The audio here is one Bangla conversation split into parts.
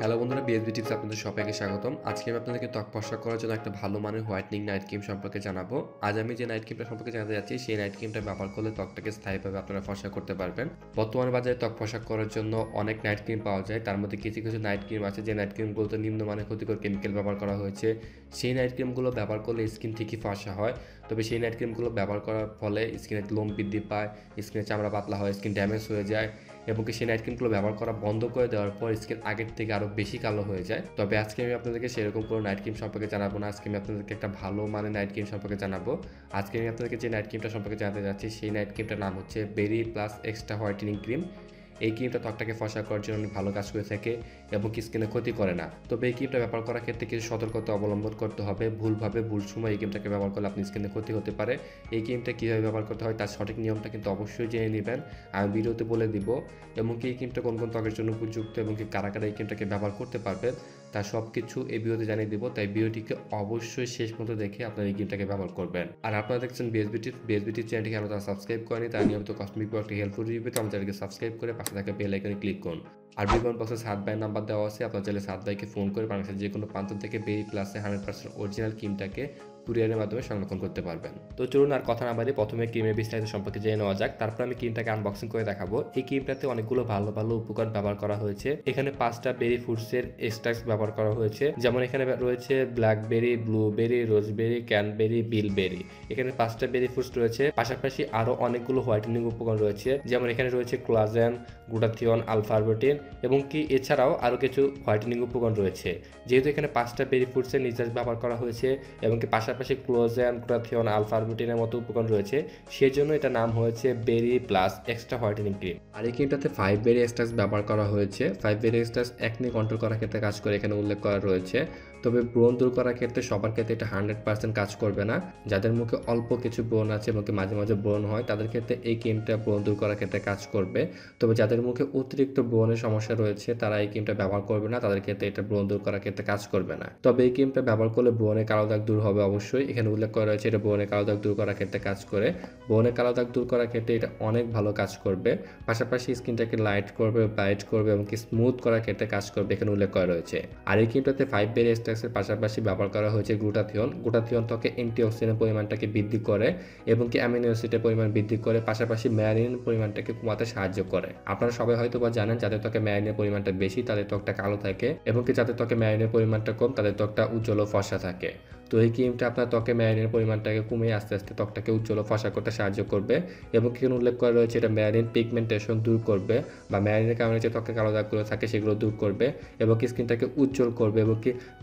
হ্যালো বন্ধুরা, বিএসবি টিপস আপনাদের সবাইকে স্বাগতম। আজকে আমি আপনাদেরকে ত্বক ফর্সা করার জন্য একটা ভালো মানের হোয়াইটনিং নাইট ক্রিম সম্পর্কে জানাবো। আজ আমি যে নাইট ক্রিমটা সম্পর্কে জানাতে যাচ্ছি, সেই নাইট ক্রিমটা ব্যবহার করলে ত্বকটাকে স্থায়ীভাবে আপনারা ফর্সা করতে পারবেন। বর্তমানে বাজারে ত্বক ফর্সা করার জন্য অনেক নাইট ক্রিম পাওয়া যায়। তার মধ্যে কিছু কিছু নাইট ক্রিম আছে যে নাইট ক্রিমগুলোতে নিম্নমানের ক্ষতিকর কেমিক্যাল ব্যবহার করা হয়েছে। সেই নাইট ক্রিমগুলো ব্যবহার করলে স্কিন ঠিকই ফর্সা হয়, তবে সেই নাইট ক্রিমগুলো ব্যবহার করার ফলে স্কিনের লোম বৃদ্ধি পায়, স্কিনের চামড়া পাতলা হয়, স্কিন ড্যামেজ হয়ে যায় এবং সেই নাইট ক্রিমগুলো ব্যবহার করা বন্ধ করে দেওয়ার পর স্কিন আগের থেকে আরও বেশি কালো হয়ে যায়। তবে আজকে আমি আপনাদেরকে সেরকম কোনো নাইট ক্রিম সম্পর্কে জানাবো না। আজকে আমি আপনাদেরকে একটা ভালো মানের নাইট ক্রিম সম্পর্কে জানাবো। আজকে আমি আপনাদেরকে যে নাইট ক্রিমটা সম্পর্কে জানাতে যাচ্ছি, সেই নাইট ক্রিমটার নাম হচ্ছে বেরি প্লাস এক্সট্রা হোয়াইটেনিং ক্রিম। এই ক্রিমটা ত্বকটাকে ফর্সা করার জন্য অনেক ভালো কাজ করে থাকে এবং স্কিনে ক্ষতি করে না। তবে এই ক্রিমটা ব্যবহার করার ক্ষেত্রে কিছু সতর্কতা অবলম্বন করতে হবে। ভুল সময় এই ক্রিমটাকে ব্যবহার করলে আপনি স্কিনে ক্ষতি হতে পারে। এই ক্রিমটা কীভাবে ব্যবহার করতে হয় তার সঠিক নিয়মটা কিন্তু অবশ্যই জেনে নেবেন। আমি ভিডিওতে বলে দিব এবং এই ক্রিমটা কোন কোন ত্বকের জন্য উপযুক্ত এবং কারা কারা এই ক্রিমটাকে ব্যবহার করতে পারবেন তার সব কিছু এই ভিডিওতে জানিয়ে দিব। তাই ভিডিওটিকে অবশ্যই শেষ পর্যন্ত দেখে আপনারা এই ক্রিমটাকে ব্যবহার করবেন। আর আপনারা দেখছেন বিএসবি টিপস চ্যানেলটিকে আমরা সাবস্ক্রাইব করেনি, তার নিয়মিত কসমেটিক প্রোডাক্ট হেল্পফুল রিভিউ পেতে আমার চ্যানেলকে সাবস্ক্রাইব করে পাশে থাকা বেল আইকনে ক্লিক করুন। আর বিবরণ বক্সে সাদ ভাইয়ের নাম্বার দেওয়া আছে, আপনার চাইলে সাদ ভাইকে ফোন করে বাংলাদেশের যে কোনো প্রান্ত থেকে বেরি প্লাসে 100% অরিজিনাল ক্রিমটাকে কুরিয়ারের মাধ্যমে সংরক্ষণ করতে পারবেন। তো চলুন আর কথা না বাড়িয়ে প্রথমে ক্রিমের বিস্তারিত সম্পর্কে জেনে নেওয়া যাক। তারপর আমি ক্রিমটাকে আনবক্সিং করে দেখাবো। এই ক্রিমটাতে অনেকগুলো ভালো ভালো উপকরণ ব্যবহার করা হয়েছে। এখানে 5টা বেরি ফুডসের এক্সট্রাক্ট ব্যবহার করা হয়েছে, যেমন এখানে রয়েছে ব্ল্যাকবেরি, ব্লুবেরি, রোজবেরি, ক্যানবেরি, বিলবেরি। এখানে 5টা বেরি ফুডস রয়েছে। পাশাপাশি আরো অনেকগুলো হোয়াইটেনিং উপকরণ রয়েছে, যেমন এখানে রয়েছে কোলাজেন, গ্লুটাথিয়ন, আলফা আরবুটিন এবং এছাড়াও আরো কিছু হোয়াইটেনিং উপকরণ রয়েছে। যেহেতু এখানে 5টা বেরি ফুডসের নির্যাস ব্যবহার করা হয়েছে এবং পাশাপাশি কোলাজেন, গ্লুটাথিয়ন, আলফা আরবুটিনের মতো উপকরণ রয়েছে, সেই জন্য এটা নাম হয়েছে বেরি প্লাস এক্সট্রা হোয়াইটেনিং ক্রিম। আর এই ক্রিমটাতে 5 বেরি এক্সট্রাক্ট ব্যবহার করা হয়েছে। 5 বেরি এক্সট্রাক্ট একনি কন্ট্রোল করার ক্ষেত্রে কাজ করে এখানে উল্লেখ করা রয়েছে। তবে ব্রণ দূর করার ক্ষেত্রে সবার ক্ষেত্রে এটা 100% কাজ করবে না। যাদের মুখে অল্প কিছু ব্রণ আছে এবং মাঝে মাঝে ব্রণ হয়, তাদের ক্ষেত্রে এই ক্রিমটা ব্রণ দূর করার ক্ষেত্রে কাজ করবে। তবে যাদের মুখে অতিরিক্ত ব্রণের সমস্যা রয়েছে, তারা এই ক্রিমটা ব্যবহার করবে না, তাদের ক্ষেত্রে এটা ব্রণ দূর করার ক্ষেত্রে কাজ করবে না। তবে এই ক্রিমটা ব্যবহার করলে ব্রণের কালো দাগ দূর হবে অবশ্যই। এখানে উল্লেখ করা রয়েছে এটা ব্রণের কালো দাগ দূর করার ক্ষেত্রে কাজ করে। ব্রণের কালো দাগ দূর করার ক্ষেত্রে এটা অনেক ভালো কাজ করবে। পাশাপাশি স্কিনটাকে লাইট করবে, ব্রাইট করবে এবং স্মুথ করার ক্ষেত্রে কাজ করবে, এখানে উল্লেখ করা রয়েছে। আর এই ক্রিমটাতে 5 বেরি এক্সট্রাক্টের পাশাপাশি ব্যবহার করা হয়েছে গ্লুটাথিয়ন। গ্লুটাথিয়ন ত্বকে অ্যান্টিঅক্সিডেন্টের পরিমাণটাকে বৃদ্ধি করে এবং অ্যামিনো অ্যাসিডের পরিমাণ বৃদ্ধি করে, পাশাপাশি মেলানিনের পরিমাণটাকে কমাতে সাহায্য করে। আপনারা সবাই হয়তো বা জানেন, যাদের ত্বকে মেলানিনের পরিমাণটা বেশি তাদের ত্বকটা কালো থাকে এবং যাদের ত্বকে মেলানিনের পরিমাণটা কম তাদের ত্বকটা উজ্জ্বল ও ফর্সা থাকে। তো এই ক্রিমটা আপনার ত্বকে মেলানিনের পরিমাণটাকে কমিয়ে আস্তে আস্তে ত্বকটাকে উজ্জ্বল ও ফর্সা করতে সাহায্য করবে এবং এখানে উল্লেখ করা রয়েছে এটা মেলানিন পিগমেন্টেশন দূর করবে বা মেলানিনের কারণে যে ত্বকে কালো দাগগুলো থাকে সেগুলো দূর করবে এবং স্কিনটাকে উজ্জ্বল করবে এবং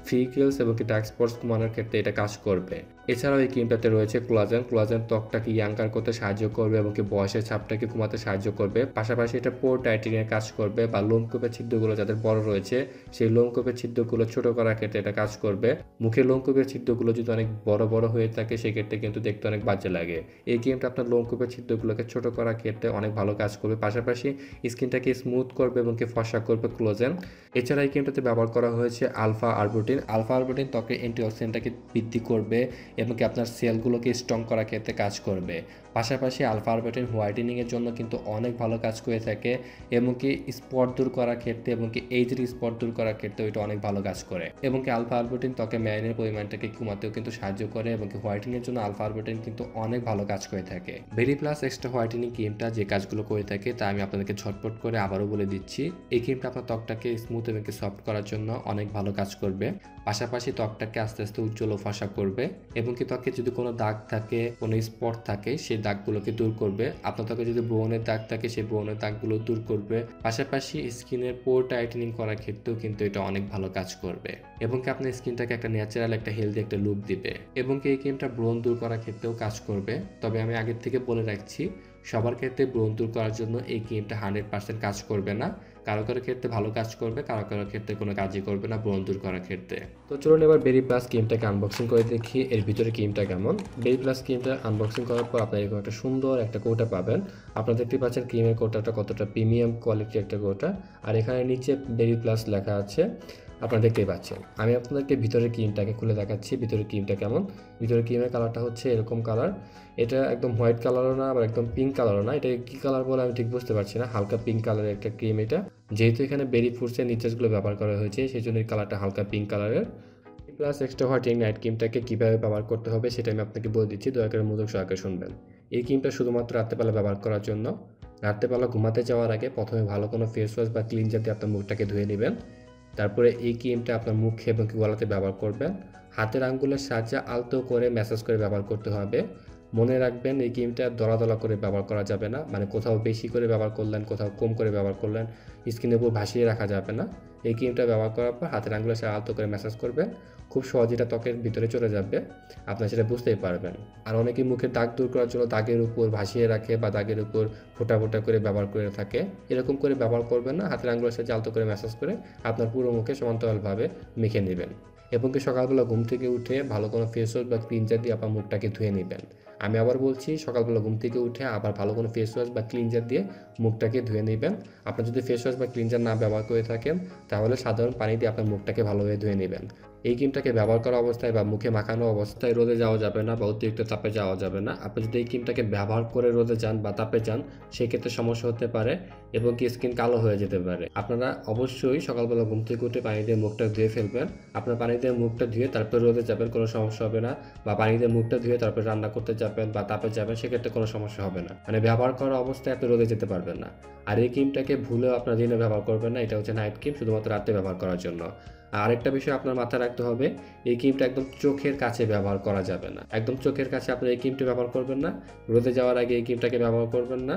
ফ্রিকেলস এবং ডার্ক স্পটস কমানোর ক্ষেত্রে এটা কাজ করবে। এছাড়াও এই ক্রিমটাতে রয়েছে কোলাজেন। কোলাজেন ত্বকটাকে ইয়াঙ্গার করতে সাহায্য করবে এবং বয়সের ছাপটাকে কমাতে সাহায্য করবে। পাশাপাশি এটা পোর টাইটেনিংয়ের কাজ করবে বা লোমকূপের ছিদ্রগুলো যাদের বড় রয়েছে সেই লোমকূপের ছিদ্রগুলো ছোট করার ক্ষেত্রে এটা কাজ করবে। মুখে লোমকূপের ছিদ্রগুলো যদি অনেক বড় বড় হয়ে থাকে সেক্ষেত্রে কিন্তু দেখতে অনেক বাজে লাগে। এই ক্রিমটা আপনার লোমকূপের ছিদ্রগুলোকে ছোট করার ক্ষেত্রে অনেক ভালো কাজ করবে। পাশাপাশি স্কিনটাকে স্মুথ করবে এবং ফর্সা করবে কোলাজেন। এছাড়া এই ক্রিমটাতে ব্যবহার করা হয়েছে আলফা আরবুটিন। আলফা আরবুটিন ত্বকের অ্যান্টিঅক্সিডেন্টটাকে বৃদ্ধি করবে এবং আপনার সেলগুলোকে স্ট্রং করার ক্ষেত্রে কাজ করবে। পাশাপাশি আলফা আরবুটিন হোয়াইটেনিংয়ের জন্য কিন্তু অনেক ভালো কাজ করে থাকে এবং স্পট দূর করার ক্ষেত্রে এবং এইজের স্পট দূর করার ক্ষেত্রে ওইটা অনেক ভালো কাজ করে এবং আলফা আরবুটিন ত্বকে মেলানিনের পরিমাণটাকে কমাতেও কিন্তু সাহায্য করে এবং হোয়াইটেনিংয়ের জন্য আলফা আরবুটিন কিন্তু অনেক ভালো কাজ করে থাকে। বেরি প্লাস এক্সট্রা হোয়াইটেনিং ক্রিমটা যে কাজগুলো করে থাকে তা আমি আপনাদেরকে ঝটপট করে আবারও বলে দিচ্ছি। এই ক্রিমটা আপনার ত্বকটাকে স্মুথ এবং সফট করার জন্য অনেক ভালো কাজ করবে। পাশাপাশি ত্বকটাকে আস্তে আস্তে উজ্জ্বল ও ফর্সা করবে এবং ত্বকে যদি কোনো দাগ থাকে, কোনো স্পট থাকে সেই দাগগুলোকে দূর করবে। আপনার ত্বকে যদি ব্রণের দাগ থাকে সেই ব্রণের দাগগুলো দূর করবে। পাশাপাশি স্কিনের পোর টাইটেনিং করার ক্ষেত্রেও কিন্তু এটা অনেক ভালো কাজ করবে এবং আপনার স্কিনটাকে একটা ন্যাচারাল একটা হেলদি একটা লুক দিবে এবং এই ক্রিমটা ব্রণ দূর করার ক্ষেত্রেও কাজ করবে। তবে আমি আগের থেকে বলে রাখছি, সবার ক্ষেত্রে ব্রণ দূর করার জন্য এই ক্রিমটা 100% কাজ করবে না। কারো কারো ক্ষেত্রে ভালো কাজ করবে, কারো কারো ক্ষেত্রে কোনো কাজই করবে না ব্রণ দূর করার ক্ষেত্রে। তো চলুন এবার বেরি প্লাস ক্রিমটাকে আনবক্সিং করে দেখি এর ভিতরে ক্রিমটা কেমন। বেরি প্লাস ক্রিমটা আনবক্সিং করার পর আপনারা এরকম একটা সুন্দর একটা কৌটা পাবেন। আপনারা দেখতে পাচ্ছেন ক্রিমের কৌটাটা কতটা প্রিমিয়াম কোয়ালিটির একটা কৌটা। আর এখানে নিচে বেরি প্লাস লেখা আছে। আপনারা দেখতেই পাচ্ছেন। আমি আপনাদেরকে ভিতরের ক্রিমটাকে খুলে দেখাচ্ছি ভিতরের ক্রিমটা কেমন। ভিতরের ক্রিমের কালারটা হচ্ছে এরকম কালার। এটা একদম হোয়াইট কালারও না আবার একদম পিঙ্ক কালারও না। এটা কী কালার বলে আমি ঠিক বুঝতে পারছি না। হালকা পিঙ্ক কালারের একটা ক্রিম এটা। যেহেতু এখানে বেরি ফ্রুটসের নিচেসগুলো ব্যবহার করা হয়েছে সেই জন্য এই কালারটা হালকা পিঙ্ক কালারের। প্লাস এক্সট্রা হোয়াইটেনিং নাইট ক্রিমটাকে কীভাবে ব্যবহার করতে হবে সেটা আমি আপনাকে বলে দিচ্ছি, দয়া করে মনোযোগ সহকারে শুনবেন। এই ক্রিমটা শুধুমাত্র রাত্রেবেলা ব্যবহার করার জন্য। রাত্রেবেলা ঘুমাতে যাওয়ার আগে প্রথমে ভালো কোনো ফেস ওয়াশ বা ক্লিনজার দিয়ে আপনার মুখটাকে ধুয়ে নেবেন। তারপরে এই ক্রিমটা আপনার মুখে এবং গলাতে ব্যবহার করবেন। হাতের আঙ্গুলের সাহায্যে আলতো করে ম্যাসাজ করে ব্যবহার করতে হবে। মনে রাখবেন এই ক্রিমটা দলা দলা করে ব্যবহার করা যাবে না, মানে কোথাও বেশি করে ব্যবহার করলেন কোথাও কম করে ব্যবহার করলেন, স্কিনের উপর ভাসিয়ে রাখা যাবে না। এই ক্রিমটা ব্যবহার করার পর হাতের আঙ্গুলের সাথে আলতো করে ম্যাসাজ করবেন। খুব সহজে এটা ত্বকের ভিতরে চলে যাবে, আপনারা সেটা বুঝতেই পারবেন। আর অনেকেই মুখের দাগ দূর করার জন্য দাগের উপর ভাসিয়ে রাখে বা দাগের উপর ফোঁটা ফোঁটা করে ব্যবহার করে থাকে। এরকম করে ব্যবহার করবেন না, হাতের আঙ্গুলের সাথে আলতো করে ম্যাসাজ করে আপনার পুরো মুখে সমান্তরালভাবে মেখে নেবেন। এবং কি সকালবেলা ঘুম থেকে উঠে ভালো কোনো ফেস ওয়াশ বা ক্লিনজার দিয়ে আপনার মুখটাকে ধুয়ে নেবেন। আমি আবার বলছি, সকালবেলা ঘুম থেকে উঠে আবার ভালো কোনো ফেস ওয়াশ বা ক্লিনজার দিয়ে মুখটাকে ধুয়ে নেবেন। আপনার যদি ফেস ওয়াশ বা ক্লিনজার না ব্যবহার করে থাকেন তাহলে সাধারণ পানি দিয়ে আপনার মুখটাকে ভালোভাবে ধুয়ে নেবেন। এই ক্রিমটাকে ব্যবহার করা অবস্থায় বা মুখে মাখানো অবস্থায় রোদে যাওয়া যাবে না বা অতিরিক্ত তাপে যাওয়া যাবে না। আপনি যদি এই ক্রিমটাকে ব্যবহার করে রোদে যান বা তাপে যান সেক্ষেত্রে সমস্যা হতে পারে এবং কি স্কিন কালো হয়ে যেতে পারে। আপনারা অবশ্যই সকালবেলা ঘুম থেকে উঠে পানি দিয়ে মুখটা ধুয়ে ফেলবেন। আপনার পানি দিয়ে মুখটা ধুয়ে তারপর রোদে যাবেন, কোনো সমস্যা হবে না। বা পানি দিয়ে মুখটা ধুয়ে তারপর রান্না করতে যাবেন বা তাপে যাবেন, সেক্ষেত্রে কোনো সমস্যা হবে না। মানে ব্যবহার করা অবস্থায় আপনি রোদে যেতে পারবেন না। আর এই ক্রিমটাকে ভুলেও আপনার দিনে ব্যবহার করবেন না, এটা হচ্ছে নাইট ক্রিম, শুধুমাত্র রাতে ব্যবহার করার জন্য। আর আরেকটা বিষয় আপনার মাথায় রাখতে হবে, এই ক্রিমটা একদম চোখের কাছে ব্যবহার করা যাবে না। একদম চোখের কাছে আপনি এই ক্রিমটা ব্যবহার করবেন না, রোদে যাওয়ার আগে এই ক্রিমটাকে ব্যবহার করবেন না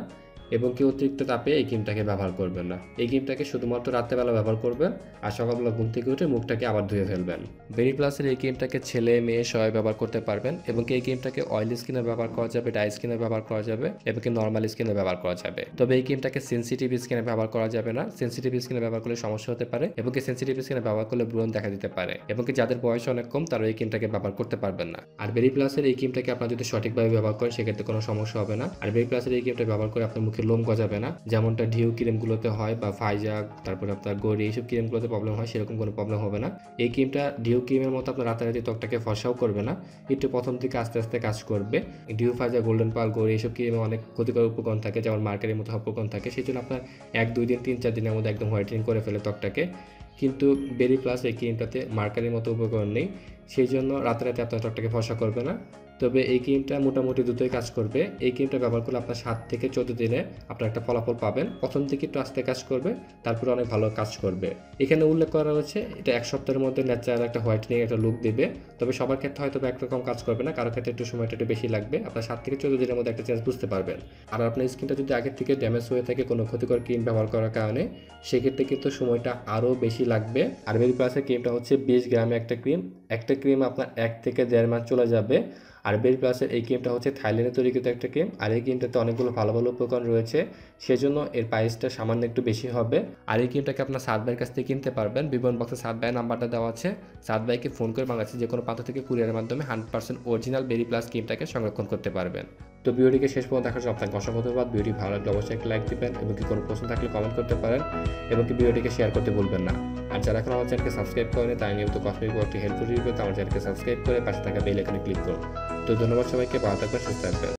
এবং কি অতিরিক্ত তাপে এই ক্রিমটাকে ব্যবহার করবেন না। এই ক্রিমটাকে শুধুমাত্র রাত্রেবেলা ব্যবহার করবেন আর সকালবেলা ঘুম থেকে উঠে মুখটাকে আবার ধুয়ে ফেলবেন। বেরি প্লাসের এই ক্রিমটাকে ছেলে মেয়ে সবাই ব্যবহার করতে পারবেন এবং এই ক্রিমটাকে অয়েলি স্কিনে ব্যবহার করা যাবে, ড্রাই স্কিনে ব্যবহার করা যাবে এবং কি নর্মাল স্কিনে ব্যবহার করা যাবে। তবে এই ক্রিমটাকে সেনসিটিভ স্কিনে ব্যবহার করা যাবে না। সেনসিটিভ স্কিনে ব্যবহার করলে সমস্যা হতে পারে এবং কি সেনসিটিভ স্কিনে ব্যবহার করলে ব্রণ দেখা দিতে পারে এবং কি যাদের বয়স অনেক কম তারা এই ক্রিমটাকে ব্যবহার করতে পারবেন না। আর বেরি প্লাসের এই ক্রিমটাকে আপনারা যদি সঠিকভাবে ব্যবহার করেন সেক্ষেত্রে কোনো সমস্যা হবে না। আর বেরি প্লাসের এই ক্রিমটা ব্যবহার করে আপনার মুখে লোম গজাবে না, যেমনটা ডিউ ক্রিমগুলোতে হয় বা ফাইজাক তারপরে আপনার গড়ি এইসব ক্রিমগুলোতে প্রবলেম হয়, সেরকম কোনো প্রবলেম হবে না। এই ক্রিমটা ডিউ ক্রিমের মতো আপনার রাতারাতি ত্বকটাকে ফর্সাও করবে না, একটু প্রথম থেকে আস্তে আস্তে কাজ করবে। ডিউ ফাইজাক গোল্ডেন পাল গড়ি এইসব ক্রিমে অনেক ক্ষতিকর উপকরণ থাকে, যেমন মার্কারের মতো উপকরণ থাকে, সেই জন্য আপনার 1-2 দিন 3-4 দিনের মধ্যে একদম হোয়াইটেনিং করে ফেলে ত্বকটাকে। কিন্তু বেরি প্লাস এই ক্রিমটাতে মার্কারের মতো উপকরণ নেই, সেই জন্য রাতারাতি আপনার ত্বকটাকে ফর্সা করবে না। তবে এই ক্রিমটা মোটামুটি দ্রুতই কাজ করবে। এই ক্রিমটা ব্যবহার করলে আপনার 7 থেকে 14 দিনে আপনার একটা ফলাফল পাবেন। প্রথম দিকে একটু আস্তে কাজ করবে, তারপরে অনেক ভালো কাজ করবে। এখানে উল্লেখ করা হয়েছে এটা 1 সপ্তাহের মধ্যে ন্যাচারাল একটা হোয়াইটেনিং একটা লুক দেবে। তবে সবার ক্ষেত্রে হয়তো একরকম কাজ করবে না, কারো ক্ষেত্রে একটু সময়টা একটু বেশি লাগবে। আপনার 7 থেকে 14 দিনের মধ্যে একটা চেঞ্জ বুঝতে পারবেন। আর আপনার স্কিনটা যদি আগের থেকে ড্যামেজ হয়ে থাকে কোনো ক্ষতিকর ক্রিম ব্যবহার করার কারণে, সেক্ষেত্রে কিন্তু সময়টা আরও বেশি লাগবে। আর বেরি প্লাসের ক্রিমটা হচ্ছে 20 গ্রামে একটা ক্রিম। একটা ক্রিম আপনার 1 থেকে 1.5 মাস চলে যাবে। আর বেরি প্লাসের এই ক্রিমটা হচ্ছে থাইল্যান্ডে তৈরিকৃত একটা ক্রিম। আর এই ক্রিমটাতে অনেকগুলো ভালো ভালো উপকরণ রয়েছে, সেজন্য এর প্রাইসটা সামান্য একটু বেশি হবে। আর এই ক্রিমটাকে আপনার সাদ ভাইয়ের কাছ থেকে কিনতে পারবেন। বিবরণ বক্সে সাদ ভাইয়ের নাম্বারটা দেওয়া আছে। সাদ ভাইকে ফোন করে বাংলাদেশের যে কোনো প্রান্ত থেকে কুরিয়ারের মাধ্যমে 100% অরিজিনাল বেরি প্লাস ক্রিমটাকে সংরক্ষণ করতে পারবেন। তো ভিডিওটিকে শেষ পর্যন্ত দেখার জন্য আপনাকে অসংখ্য ধন্যবাদ। ভিডিওটি ভালো লাগলে অবশ্যই একটা লাইক দিবেন এবং কি কোনো প্রশ্ন থাকলে কমেন্ট করতে পারেন এবং কি ভিডিওটিকে শেয়ার করতে ভুলবেন না। আর যারা এখন আমার চ্যানেলকে সাবস্ক্রাইব করেনি তাই নিয়মিত কসমেটিক প্রোডাক্টে হেল্পফুল রিভিউ পেতে আমার চ্যানেলকে সাবস্ক্রাইব করে পাশে থাকা বেল আইকনে ক্লিক করুন। তো ধন্যবাদ সবাইকে, ভালো থাকবেন, সুস্থ থাকবেন।